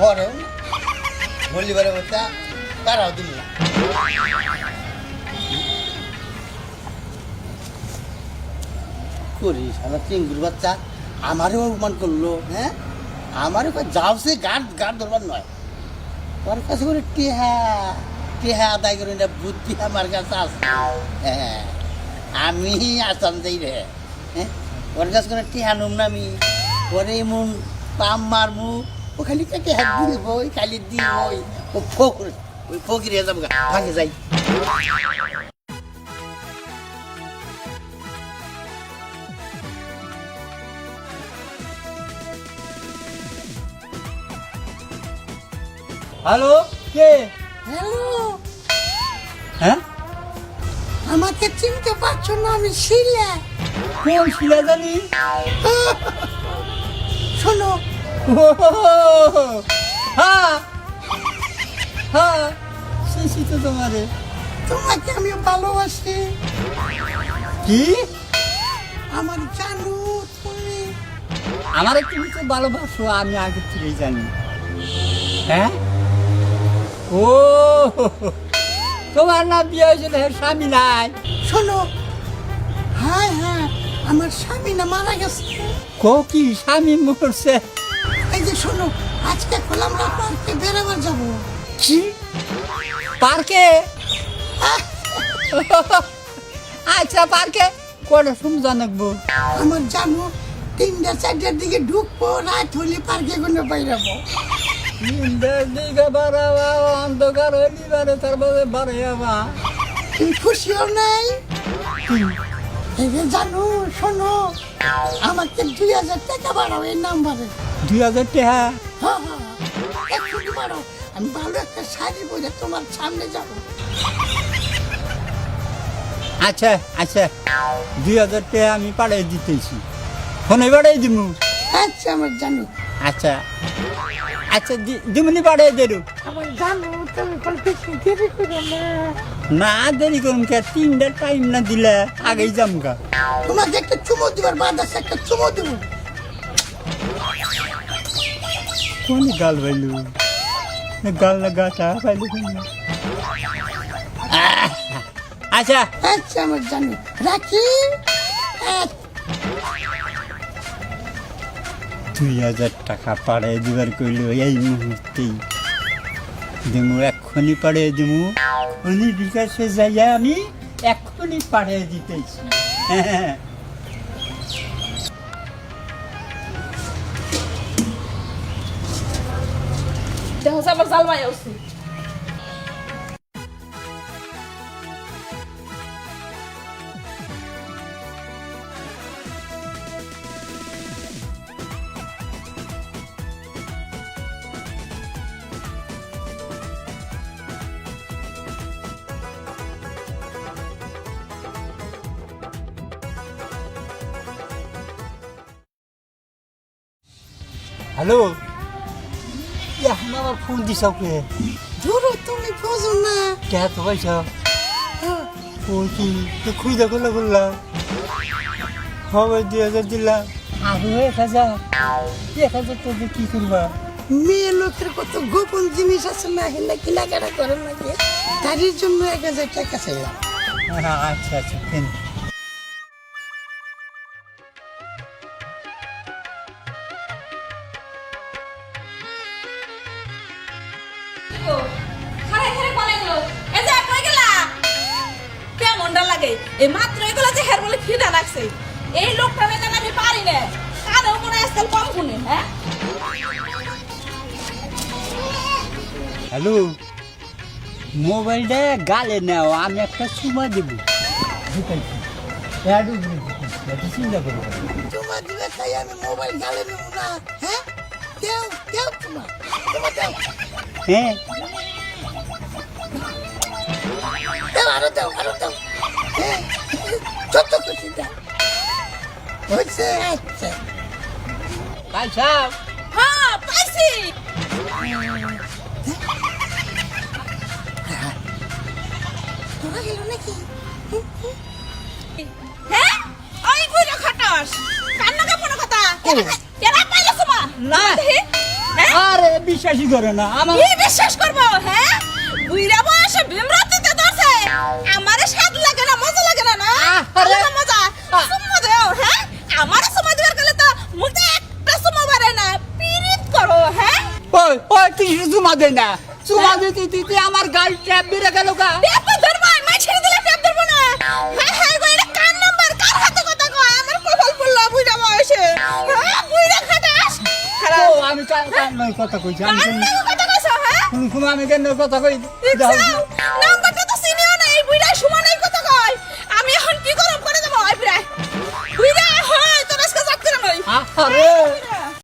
বড় বললি বলে বাচ্চা তারাও দিল না করি সারা চিঙ্গুর বাচ্চা আমারও অপমান করলো হ্যাঁ আমারও যাও সে গাঢ় ধরবার নয় ওর কাছে করে টেহা আদায় করে না বুদ্ধি আমার কাছে আছে হ্যাঁ আমি আসাম যাই রে হ্যাঁ ওর কাছে করে টেহা নুম না আমি ওরে এমন পাম মারমু ও খালি টেহা দিব ওই খালি দিব ওই ফকিরে যাবো ভাগে যাই হ্যালো কে হ্যালো হ্যাঁ আমাকে চিনতে পারছো না আমি শিলা কোন শিলা জানি শোনো হ্যাঁ হ্যাঁ শিশি তো তোমারে তোমাকে আমি ভালোবাসি কি আমার জানো তুমি আমার একটু কিছু ভালোবাসো আমি আগে থেকেই জানি হ্যাঁ ও তোমার না বিয়ে হয়েছিল স্বামী নাই শোনো হ্যাঁ হ্যাঁ আমার স্বামী না মারা গেছে কি স্বামী মরছে এই যে শোনো আজকে খোলাম পার্কে বেড়াবার যাবো কি পার্কে আচ্ছা পার্কে কটা সময় জানাবো আমার জানো 3টা-4টার দিকে ঢুকবো রাত হলে পার্কে কোনো বাইরাবো তিনটার দিকে বাড়াবা অন্ধকার হইলি বারে তারপরে বাড়াইবা তুমি খুশিও নাই এই যে জানো শোনো আমাকে 2000 টাকা বাড়াও এই নাম্বারে 2000 টাকা হ্যাঁ হ্যাঁ এক্ষুনি বাড়াও আমি ভালো একটা শাড়ি পরে তোমার সামনে যাবো আচ্ছা আচ্ছা 2000 টাকা আমি পাঠিয়ে দিতেছি ফোনে পাঠিয়ে দিব আচ্ছা আমার জানো আচ্ছা আচ্ছা দিমনি পাঠিয়ে দেরু আমার জানো তুমি কোন বেশি দেরি করো না না দেরি করুন কে 3টা টাইম না দিলে আগেই যামগা তোমাকে একটা চুমো দিবার বাদ আছে একটা চুমো দেবো কোন গাল বাইলু গাল না গাটা বাইলু আচ্ছা আচ্ছা আমার জানো রাখি 2000 টাকা পাঠিয়ে দিবার কইল এই মুহূর্তেই দিমু এক্ষুনি পাঠিয়ে দিমু উনি বিকাশে যাইয়া আমি এক্ষুনি পাঠিয়ে দিতেছি হ্যাঁ দেখো আবার জালমাই আসছে হ্যালো এখন আমার ফোন দিছ কে ধরো তুমি বোঝো না কে তো পাইছ ও কি তো খুঁজে করলে বললাম হবে 2000 দিলাম আরো 1000 তো কি করবা মেয়ে লোকের কত গোপন জিনিস আছে না হেলে কিলাকাটা করে লাগে তার জন্য 1000 টাকা চাইলাম আচ্ছা আচ্ছা কেন এই মাত্র এগুলো যে হের বলে খিদা লাগছে এই লোকটা না আমি পারি না কারো মনে আজকাল কম শুনে হ্যাঁ হ্যালো মোবাইলটা গালে নাও আমি একটা চুমা দেবো চিন্তা করবো তোমার দিবে তাই আমি মোবাইল গালে নেব না হ্যাঁ দেও তোমার দাও হ্যাঁ আরো দাও হ্যাঁ যত খুশি দাও হচ্ছে আচ্ছা পাইছা হ্যাঁ পাইছি তোরা গেল নাকি হ্যাঁ ওই বুড়ো খাটাস কান্না কা ফোন কথা কেন পাইলো তোমা না হ্যাঁ আরে বিশ্বাসই করে না আমার কি বিশ্বাস করবো হ্যাঁ বুইরা বয়সে বিমরাতিতে ধরছে আমারে স্বাদ লাগে না মজা লাগে না না আরে। আরে মজা সুম্মা দেও হ্যাঁ আমারে সময় দিবার গেলে তো মুতে একটা সময় বারে না পিরিত করো হ্যাঁ ওই ওই তুই চুমা দে না চুমা দিতে দিতে আমার গাল ট্যাপ বেড়ে গেল গা পেপার ধরবা মাই ছেড়ে দিলে পেপ ধরবো না হ্যাঁ হ্যাঁ গো এটা কার নাম্বার কার হাতে কথা কয় আমার কপাল পড়লো বুইরা বয়সে হ্যাঁ বুইরা খাটাস ও খারাপ আমি কার কথা কইছি আমি কার নামে কথা কইছো হ্যাঁ কোন আমি কেন কথা কই নাম্বারটা তো চিনিও না এই বুইড়া সমানই কথা কয় আমি এখন কি করব করে দেবো এই বুইড়া বুইড়া হয় তোর আজকে জাত করে নই আরে